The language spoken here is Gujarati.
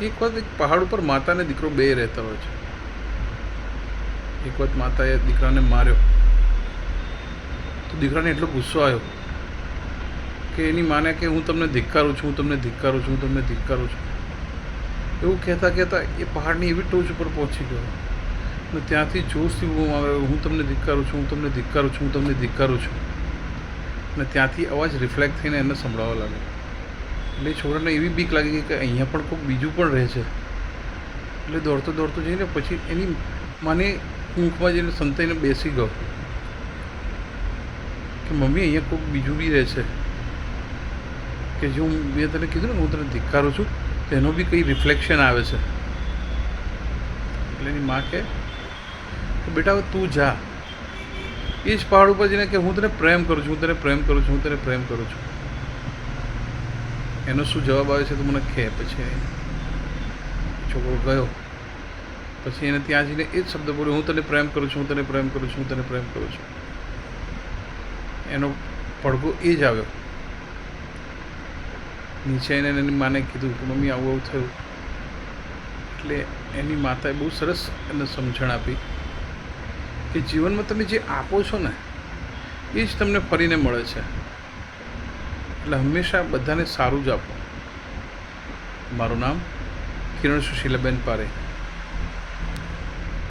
એક વખત એક પહાડ ઉપર માતા અને દીકરો બે રહેતા હોય છે. એક વખત માતાએ દીકરાને માર્યો તો દીકરાને એટલો ગુસ્સો આવ્યો કે એની માને કે હું તમને ધિક્કારું છું, હું તમને ધિક્કારું છું, હું તમને ધિક્કારું છું. એવું કહેતા કહેતા એ પહાડની એવી ટોચ ઉપર પહોંચી ગયો અને ત્યાંથી જોશથી હું આવ્યો, હું તમને ધિક્કારું છું, હું તમને ધિક્કારું છું, હું તમને ધિક્કારું છું. અને ત્યાંથી અવાજ રિફ્લેક્ટ થઈને એને સંભળાવવા લાગ્યો. એટલે એ છોકરાને એવી બીક લાગી ગઈ કે અહીંયા પણ કોઈક બીજું પણ રહે છે. એટલે દોડતો દોડતો જઈને પછી એની માને ઊંઘમાં જઈને સંતાઈને બેસી ગયો કે મમ્મી અહીંયા કોઈક બીજું બી રહે છે કે જો મેં તને કીધું ને હું તને ધિક્કારું છું તો એનો બી કંઈ રિફ્લેક્શન આવે છે. એટલે એની મા કહે કે બેટા હવે તું જા એ જ પહાડ ઉપર જઈને કે હું તને પ્રેમ કરું છું, હું તને પ્રેમ કરું છું, હું તને પ્રેમ કરું છું. એનો શું જવાબ આવે છે તો મને કહે. પછી છોકરો ગયો. પછી એને ત્યાં જઈને એ જ શબ્દ બોલ્યો, હું તને પ્રેમ કરું છું, હું તને પ્રેમ કરું છું, હું તને પ્રેમ કરું છું. એનો પડઘો એ જ આવ્યો. નીચે એને એની માને કીધું કે મમ્મી આવું આવું થયું. એટલે એની માતાએ બહુ સરસ એને સમજણ આપી કે જીવનમાં તમે જે આપો છો ને એ જ તમને ફરીને મળે છે. એટલે હંમેશા બધાને સારું જ આપો. મારું નામ કિરણ સુશીલાબેન પારે.